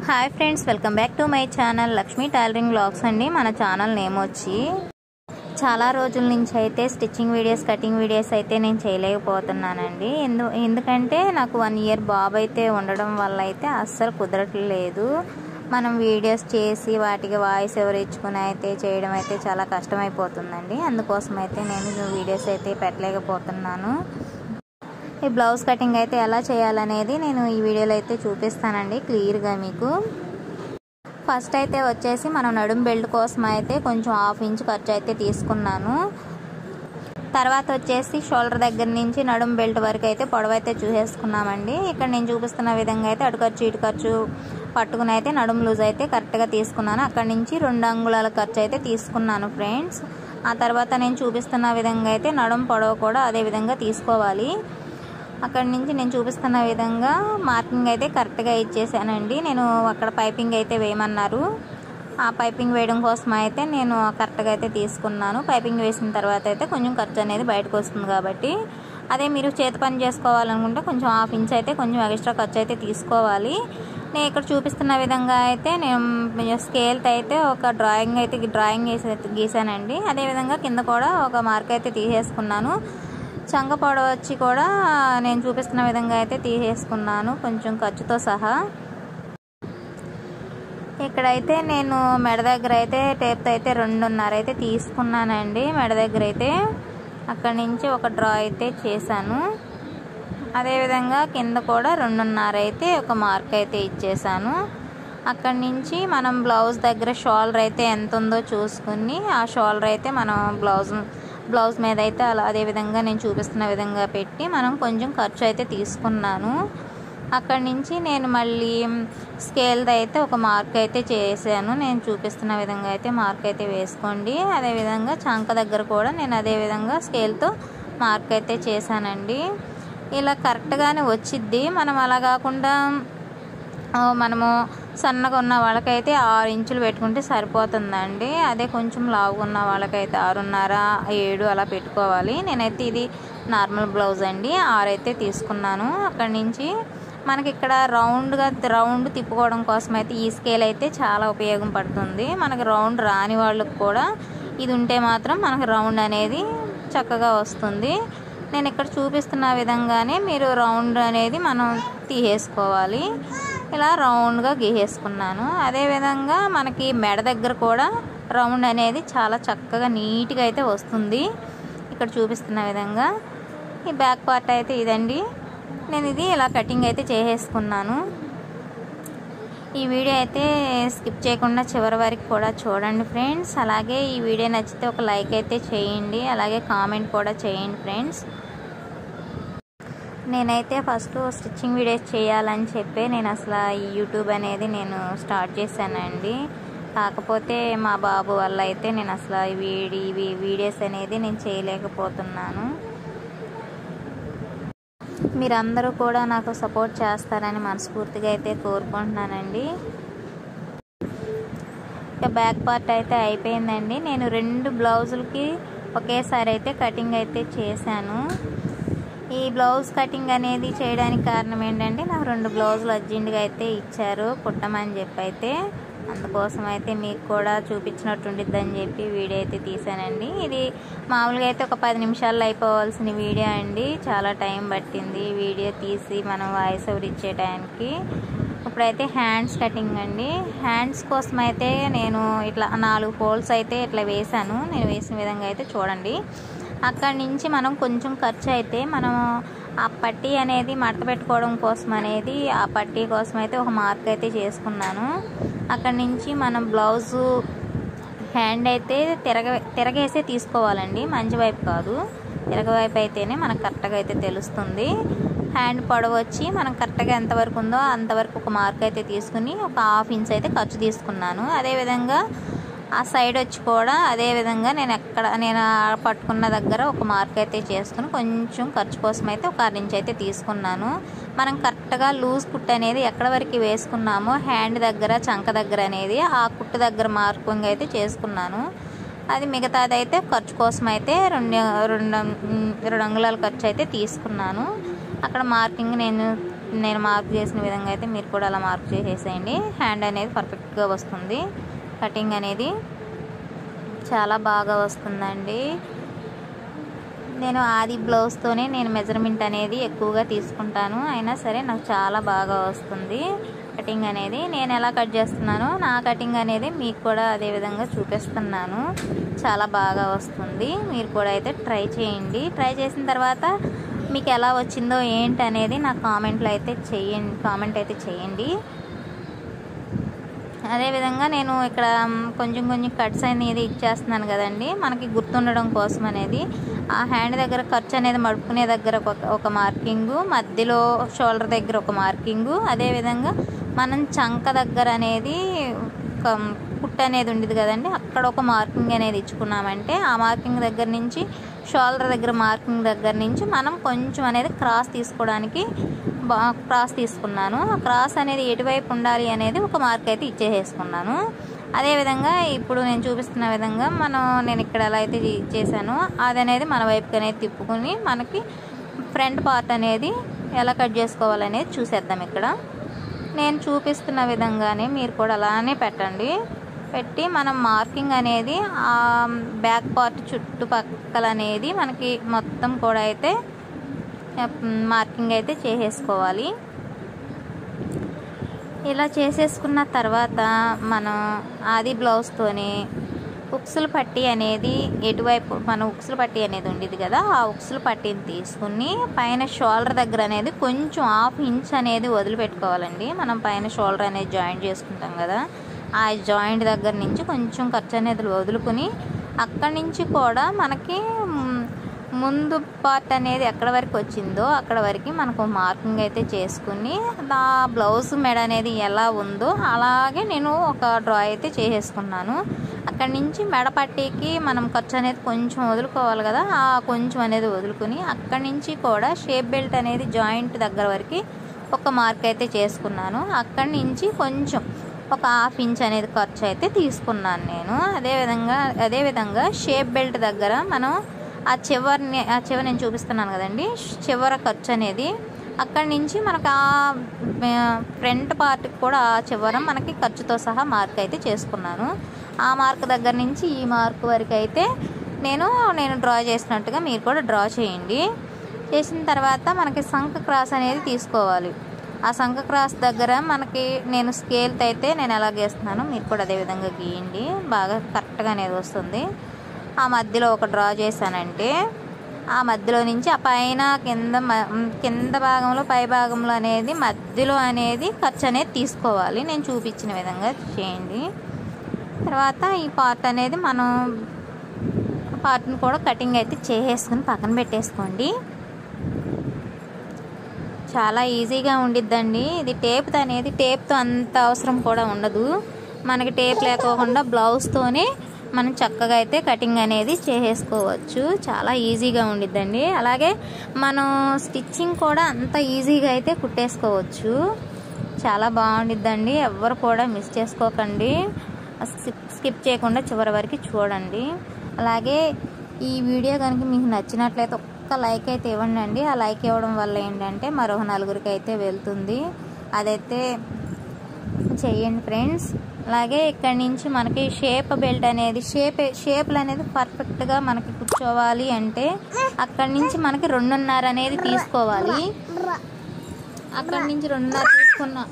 Hi friends, welcome back to my channel Lakshmi tailoring vlogs అండి. మన channel name వచ్చి చాలా రోజుల నుంచి అయితే స్టిచ్చింగ్ వీడియోస్, కటింగ్ వీడియోస్ అయితే నేను చేయలేకపోతున్నానండి. ఎందుకంటే నాకు 1 ఇయర్ బాబు అయితే ఉండడం వల్ల అయితే అస్సలు కుదరట్లేదు. మనం వీడియోస్ చేసి వాటికి వాయిస్ ఓవర్ ఇచ్చుకుని అయితే చేయడం అయితే చాలా కష్టమైపోతుందండి. అందుకోసం అయితే నేను వీడియోస్ అయితే పెట్టలేకపోతున్నాను. ఈ బ్లౌజ్ కటింగ్ అయితే ఎలా చేయాలనేది నేను ఈ వీడియోలో అయితే చూపిస్తానండి క్లియర్గా మీకు. ఫస్ట్ అయితే వచ్చేసి మనం నడుం బెల్ట్ కోసం అయితే కొంచెం 1/2 ఇంచ్ ఖర్చు అయితే తీసుకున్నాను. తర్వాత వచ్చేసి షోల్డర్ దగ్గర నుంచి నడుం బెల్ట్ వరకు అయితే పొడవు అయితే చూసేసుకున్నామండి. ఇక్కడ నేను చూపిస్తున్న విధంగా అయితే అటు ఖర్చు ఇటు ఖర్చు పట్టుకుని అయితే నడుం లూజ్ అయితే కరెక్ట్గా తీసుకున్నాను. అక్కడ నుంచి 2 అంగుళాల ఖర్చు అయితే తీసుకున్నాను ఫ్రెండ్స్. ఆ తర్వాత నేను చూపిస్తున్న విధంగా అయితే నడుం పొడవు కూడా అదే విధంగా తీసుకోవాలి. అక్కడ నుంచి నేను చూపిస్తున్న విధంగా మార్కింగ్ అయితే కరెక్ట్గా ఇచ్చేసానండి. నేను అక్కడ పైపింగ్ అయితే వేయమన్నారు. ఆ పైపింగ్ వేయడం కోసం అయితే నేను కరెక్ట్గా అయితే తీసుకున్నాను. పైపింగ్ వేసిన తర్వాత అయితే కొంచెం ఖర్చు అనేది బయటకు వస్తుంది కాబట్టి, అదే మీరు చేతి పని చేసుకోవాలనుకుంటే కొంచెం 1/2 ఇంచ్ అయితే కొంచెం ఎక్స్ట్రా ఖర్చు అయితే తీసుకోవాలి. నేను ఇక్కడ చూపిస్తున్న విధంగా అయితే నేను స్కేల్తో అయితే ఒక డ్రాయింగ్ గీసానండి. అదేవిధంగా కింద కూడా ఒక మార్క్ అయితే తీసేసుకున్నాను. చంక పొడవు వచ్చి కూడా నేను చూపిస్తున్న విధంగా అయితే తీసేసుకున్నాను కొంచెం ఖర్చుతో సహా. ఇక్కడైతే నేను మెడ దగ్గర అయితే టేప్తో అయితే 2.5 అయితే తీసుకున్నానండి. మెడ దగ్గర అయితే అక్కడి నుంచి ఒక డ్రా అయితే చేశాను. అదేవిధంగా కింద కూడా 2.5 అయితే ఒక మార్క్ అయితే ఇచ్చేసాను. అక్కడి నుంచి మనం బ్లౌజ్ దగ్గర షోల్డర్ అయితే ఎంత ఉందో చూసుకుని ఆ షోల్డర్ అయితే మనం బ్లౌజ్ మీద అయితే అదేవిధంగా నేను చూపిస్తున్న విధంగా పెట్టి మనం కొంచెం ఖర్చు అయితే తీసుకున్నాను. అక్కడి నుంచి నేను మళ్ళీ స్కేల్ది అయితే ఒక మార్క్ అయితే చేశాను. నేను చూపిస్తున్న విధంగా అయితే మార్క్ అయితే వేసుకోండి. అదేవిధంగా చంక దగ్గర కూడా నేను అదేవిధంగా స్కేల్తో మార్క్ అయితే చేశానండి. ఇలా కరెక్ట్గానే వచ్చిద్ది. మనం అలా కాకుండా మనము సన్నగా ఉన్న వాళ్ళకైతే 6 ఇంచులు పెట్టుకుంటే సరిపోతుందండి. అదే కొంచెం లావుగా ఉన్న వాళ్ళకైతే 6.5, 7 అలా పెట్టుకోవాలి. నేనైతే ఇది నార్మల్ బ్లౌజ్ అండి, 6 అయితే తీసుకున్నాను. అక్కడి నుంచి మనకి ఇక్కడ రౌండ్ తిప్పుకోవడం కోసం అయితే ఈ స్కేల్ అయితే చాలా ఉపయోగం పడుతుంది. మనకి రౌండ్ రాని వాళ్ళకి కూడా ఇది ఉంటే మాత్రం మనకు రౌండ్ అనేది చక్కగా వస్తుంది. నేను ఇక్కడ చూపిస్తున్న విధంగానే మీరు రౌండ్ అనేది మనం తీసేసుకోవాలి. ఇలా రౌండ్గా గీసేసుకున్నాను. అదేవిధంగా మనకి మెడ దగ్గర కూడా రౌండ్ అనేది చాలా చక్కగా నీట్గా అయితే వస్తుంది. ఇక్కడ చూపిస్తున్న విధంగా ఈ బ్యాక్ పార్ట్ అయితే ఇదండి. నేను ఇది ఇలా కటింగ్ అయితే చేసేసుకున్నాను. ఈ వీడియో అయితే స్కిప్ చేయకుండా చివరి వరకు కూడా చూడండి ఫ్రెండ్స్. అలాగే ఈ వీడియో నచ్చితే ఒక లైక్ అయితే చేయండి, అలాగే కామెంట్ కూడా చేయండి ఫ్రెండ్స్. నేనైతే ఫస్ట్ స్టిచ్చింగ్ వీడియోస్ చేయాలని చెప్పి నేను అసలు ఈ యూట్యూబ్ అనేది నేను స్టార్ట్ చేశానండి. కాకపోతే మా బాబు వల్ల అయితే నేను అసలు వీడియోస్ అనేది నేను చేయలేకపోతున్నాను. మీరందరూ కూడా నాకు సపోర్ట్ చేస్తారని మనస్ఫూర్తిగా అయితే కోరుకుంటున్నానండి. ఇక బ్యాక్ పార్ట్ అయితే అయిపోయిందండి. నేను 2 బ్లౌజులకి ఒకేసారి అయితే కటింగ్ అయితే చేశాను. ఈ బ్లౌజ్ కటింగ్ అనేది చేయడానికి కారణం ఏంటంటే నాకు 2 బ్లౌజులు అర్జెంటుగా అయితే ఇచ్చారు కుట్టమని చెప్పి అయితే, అందుకోసం అయితే మీకు కూడా చూపించినట్టు ఉండిద్దని చెప్పి వీడియో అయితే తీసానండి. ఇది మామూలుగా అయితే ఒక 10 నిమిషాల్లో అయిపోవాల్సిన వీడియో అండి. చాలా టైం పట్టింది వీడియో తీసి మనం వాయిస్ ఓవర్ ఇచ్చే టైంకి. ఇప్పుడైతే హ్యాండ్స్ కటింగ్ అండి. హ్యాండ్స్ కోసం అయితే నేను ఇట్లా 4 హోల్స్ అయితే ఇట్లా వేసాను. నేను వేసిన విధంగా అయితే చూడండి. అక్కడి నుంచి మనం కొంచెం ఖర్చు అయితే మనం ఆ పట్టీ అనేది మడత పెట్టుకోవడం కోసం అనేది ఆ పట్టీ కోసం అయితే ఒక మార్క్ అయితే చేసుకున్నాను. అక్కడి నుంచి మనం బ్లౌజు హ్యాండ్ అయితే తిరగేసే తీసుకోవాలండి, మంచి వైపు కాదు, తిరగవైపు అయితేనే మనకు కరెక్ట్గా అయితే తెలుస్తుంది. హ్యాండ్ పొడవు వచ్చి మనం కరెక్ట్గా ఎంతవరకు ఉందో అంతవరకు ఒక మార్క్ అయితే తీసుకుని ఒక 1/2 ఇంచ్ అయితే ఖర్చు తీసుకున్నాను. అదేవిధంగా ఆ సైడ్ వచ్చి కూడా అదేవిధంగా నేను పట్టుకున్న దగ్గర ఒక మార్క్ అయితే చేసుకుని కొంచెం ఖర్చు కోసం అయితే ఒక 1/2 ఇంచ్ అయితే తీసుకున్నాను. మనం కరెక్ట్గా లూజ్ కుట్టు అనేది ఎక్కడ వరకు వేసుకున్నామో హ్యాండ్ దగ్గర చంక దగ్గర అనేది ఆ కుట్టు దగ్గర మార్కింగ్ అయితే చేసుకున్నాను. అది మిగతాది అయితే ఖర్చు కోసం అయితే 2 అంగుళాల ఖర్చు అయితే తీసుకున్నాను. అక్కడ మార్కింగ్ నేను నేను మార్క్ చేసిన విధంగా అయితే మీరు కూడా అలా మార్క్ చేసేసేయండి. హ్యాండ్ అనేది పర్ఫెక్ట్గా వస్తుంది. కటింగ్ అనేది చాలా బాగా వస్తుందండి. నేను ఆది బ్లౌజ్తోనే నేను మెజర్మెంట్ అనేది ఎక్కువగా తీసుకుంటాను. అయినా సరే నాకు చాలా బాగా వస్తుంది కటింగ్ అనేది. నేను ఎలా కట్ చేస్తున్నానో నా కటింగ్ అనేది మీకు కూడా అదే విధంగా చూపిస్తున్నాను. చాలా బాగా వస్తుంది. మీరు కూడా అయితే ట్రై చేయండి. ట్రై చేసిన తర్వాత మీకు ఎలా వచ్చిందో ఏంటి అనేది నాకు కామెంట్ అయితే చేయండి. అదేవిధంగా నేను ఇక్కడ కొంచెం కట్స్ అనేది ఇచ్చేస్తున్నాను కదండి, మనకి గుర్తుండడం కోసం అనేది. ఆ హ్యాండ్ దగ్గర ఖర్చు అనేది మడుపుకునే దగ్గర ఒక మార్కింగు, మధ్యలో షోల్డర్ దగ్గర ఒక మార్కింగు, అదేవిధంగా మనం చంక దగ్గర అనేది కుట్టు అనేది ఉండేది కదండి, అక్కడ ఒక మార్కింగ్ అనేది ఇచ్చుకున్నామంటే ఆ మార్కింగ్ దగ్గర నుంచి షోల్డర్ దగ్గర మార్కింగ్ దగ్గర నుంచి మనం కొంచెం అనేది క్రాస్ తీసుకోవడానికి క్రాస్ తీసుకున్నాను. ఆ క్రాస్ అనేది ఎటువైపు ఉండాలి అనేది ఒక మార్క్ అయితే ఇచ్చేసుకున్నాను. అదేవిధంగా ఇప్పుడు నేను చూపిస్తున్న విధంగా నేను ఇక్కడ ఎలా అయితే చేశానో అది అనేది మన వైపుకి అనేది తిప్పుకుని మనకి ఫ్రంట్ పార్ట్ అనేది ఎలా కట్ చేసుకోవాలనేది చూసేద్దాం. ఇక్కడ నేను చూపిస్తున్న విధంగానే మీరు కూడా అలానే పెట్టి మనం మార్కింగ్ అనేది ఆ బ్యాక్ పార్ట్ చుట్టుపక్కల అనేది మనకి మొత్తం కూడా అయితే మార్కింగ్ అయితే చేసేసుకోవాలి. ఇలా చేసేసుకున్న తర్వాత మనం ఆది బ్లౌజ్తోనే ఉక్సుల పట్టీ అనేది ఎటువైపు మన ఉక్సుల పట్టీ అనేది ఉండేది కదా, ఆ ఉక్సుల పట్టీని తీసుకుని పైన షోల్డర్ దగ్గర అనేది కొంచెం 1/2 ఇంచ్ అనేది వదిలిపెట్టుకోవాలండి. మనం పైన షోల్డర్ అనేది జాయింట్ చేసుకుంటాం కదా, ఆ జాయింట్ దగ్గర నుంచి కొంచెం ఖర్చు అనేది వదులుకుని అక్కడి నుంచి కూడా మనకి ముందు పార్ట్ అనేది ఎక్కడ వరకు వచ్చిందో అక్కడ వరకు మనకు మార్కింగ్ అయితే చేసుకుని ఆ బ్లౌజ్ మెడ అనేది ఎలా ఉందో అలాగే నేను ఒక డ్రా అయితే చేసేసుకున్నాను. అక్కడి నుంచి మెడ పట్టీకి మనం ఖర్చు అనేది కొంచెం వదులుకోవాలి కదా, ఆ కొంచెం అనేది వదులుకుని అక్కడి నుంచి కూడా షేప్ బెల్ట్ అనేది జాయింట్ దగ్గర వరకు ఒక మార్క్ అయితే చేసుకున్నాను. అక్కడి నుంచి కొంచెం ఒక 1/2 ఇంచ్ అనేది ఖర్చు అయితే తీసుకున్నాను నేను. అదేవిధంగా షేప్ బెల్ట్ దగ్గర మనం ఆ చివరి నేను చూపిస్తున్నాను కదండి, చివర ఖర్చు అనేది అక్కడి నుంచి మనకు ఆ ఫ్రంట్ పార్ట్కి కూడా ఆ చివర మనకి ఖర్చుతో సహా మార్క్ అయితే చేసుకున్నాను. ఆ మార్క్ దగ్గర నుంచి ఈ మార్క్ వరకు అయితే నేను డ్రా చేసినట్టుగా మీరు కూడా డ్రా చేయండి. చేసిన తర్వాత మనకి సంఖ క్రాస్ అనేది తీసుకోవాలి. ఆ సంఖ క్రాస్ దగ్గర మనకి నేను స్కేల్తో అయితే నేను ఎలా గీస్తున్నానో మీరు కూడా అదే విధంగా గీయండి, బాగా కరెక్ట్గా అనేది వస్తుంది. ఆ మధ్యలో ఒక డ్రా చేశానంటే ఆ మధ్యలో నుంచి ఆ పైన కింద భాగంలో పై భాగంలో అనేది మధ్యలో అనేది ఖర్చు అనేది తీసుకోవాలి. నేను చూపించిన విధంగా చేయండి. తర్వాత ఈ పార్ట్ అనేది మనం పార్ట్ని కూడా కటింగ్ అయితే చేసేసుకుని పక్కన పెట్టేసుకోండి. చాలా ఈజీగా ఉండిద్దండి. ఇది టేప్తో అంత అవసరం కూడా ఉండదు. మనకి టేప్ లేకోకుండా బ్లౌజ్తోనే మనం చక్కగా అయితే కటింగ్ అనేది చేసేసుకోవచ్చు. చాలా ఈజీగా ఉండిద్దండి. అలాగే మనం స్టిచ్చింగ్ కూడా అంత ఈజీగా అయితే కుట్టేసుకోవచ్చు. చాలా బాగుండిద్దండి. ఎవ్వరు కూడా మిస్ చేసుకోకండి, స్కిప్ చేయకుండా చివరి వరకు చూడండి. అలాగే ఈ వీడియో కనుక మీకు నచ్చినట్లయితే ఒక్క లైక్ అయితే ఇవ్వండి. ఆ లైక్ ఇవ్వడం వల్ల ఏంటంటే మరో 4గురికి అయితే వెళ్తుంది, అదైతే చెయ్యండి ఫ్రెండ్స్. అలాగే ఇక్కడ నుంచి మనకి షేప్ బెల్ట్ అనేది షేప్లు అనేది పర్ఫెక్ట్గా మనకి కూర్చోవాలి అంటే అక్కడి నుంచి మనకి 2.5 అనేది తీసుకోవాలి. అక్కడి నుంచి 2.5 తీసుకున్న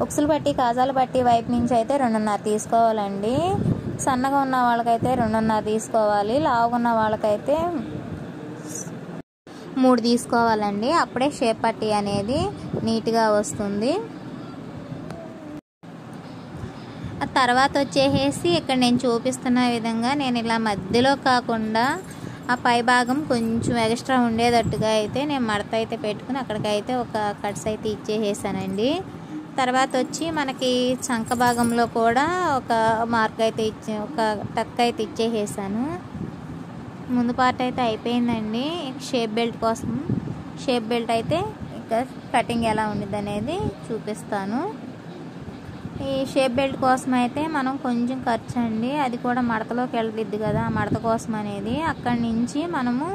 ఉక్సులు పట్టి కాజాలు పట్టి వైపు నుంచి అయితే 2.5 తీసుకోవాలండి. సన్నగా ఉన్న వాళ్ళకైతే 2.5 తీసుకోవాలి, లావుగా ఉన్న వాళ్ళకైతే 3 తీసుకోవాలండి. అప్పుడే షేప్ పట్టి అనేది నీట్గా వస్తుంది. తర్వాత వచ్చేసి ఇక్కడ నేను చూపిస్తున్న విధంగా నేను ఇలా మధ్యలో కాకుండా ఆ పై భాగం కొంచెం ఎక్స్ట్రా ఉండేటట్టుగా అయితే నేను మడత అయితే పెట్టుకుని అక్కడికైతే ఒక కట్స్ అయితే ఇచ్చేసానండి. తర్వాత వచ్చి మనకి చంక భాగంలో కూడా ఒక మార్క్ అయితే ఒక టక్ అయితే ఇచ్చేసాను. ముందు పార్ట్ అయితే అయిపోయిందండి. షేప్ బెల్ట్ కోసం షేప్ బెల్ట్ అయితే ఇంకా కటింగ్ ఎలా ఉండిద్ది అనేది చూపిస్తాను. ఈ షేప్ బెల్ట్ కోసం అయితే మనం కొంచెం ఖర్చు అండి, అది కూడా మడతలోకి వెళ్ళిద్ది కదా, ఆ మడత కోసం అనేది అక్కడి నుంచి మనము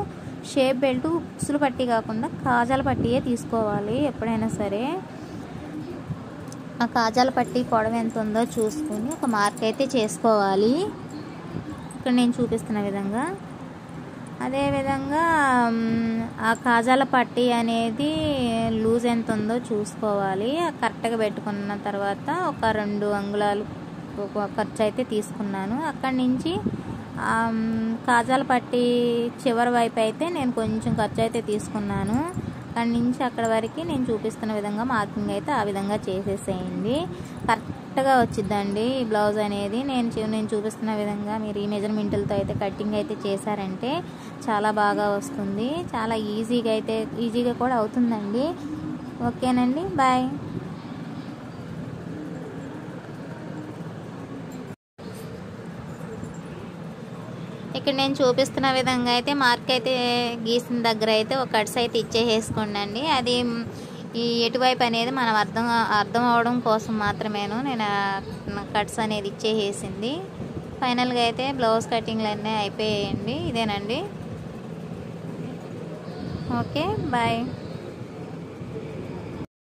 షేప్ బెల్ట్ ఉక్సులు పట్టి కాకుండా కాజాల పట్టియే తీసుకోవాలి ఎప్పుడైనా సరే. ఆ కాజాల పట్టి పొడవు ఎంత ఉందో చూసుకొని ఒక మార్క్ అయితే చేసుకోవాలి ఇక్కడ నేను చూపిస్తున్న విధంగా. అదేవిధంగా ఆ కాజాల పట్టి అనేది లూజ్ ఎంత ఉందో చూసుకోవాలి. కరెక్ట్గా పెట్టుకున్న తర్వాత ఒక 2 అంగుళాలు ఖర్చు అయితే తీసుకున్నాను. అక్కడి నుంచి కాజాల పట్టి చివరి వైపు అయితే నేను కొంచెం ఖర్చు అయితే తీసుకున్నాను. అక్కడి నుంచి అక్కడ వరకు నేను చూపిస్తున్న విధంగా మార్కింగ్ అయితే ఆ విధంగా చేసేసేయండి. కరెక్ట్గా వచ్చిద్దండి ఈ బ్లౌజ్ అనేది. నేను చూపిస్తున్న విధంగా మీరు ఈ మెజర్మెంట్లతో అయితే కటింగ్ అయితే చేశారంటే చాలా బాగా వస్తుంది. చాలా ఈజీగా కూడా అవుతుందండి. ఓకేనండి, బాయ్. ఇక్కడ నేను చూపిస్తున్న విధంగా అయితే మార్క్ అయితే గీసిన దగ్గర అయితే ఒక కట్స్ అయితే ఇచ్చేసుకోండి. అది ఈ ఎటువైపు అనేది మనం అర్థం అవడం కోసం మాత్రమేను నేను కట్స్ అనేది ఇచ్చేసింది. ఫైనల్గా అయితే బ్లౌజ్ కటింగ్లు అన్నీ అయిపోయాయండి. ఇదేనండి. Okay, bye.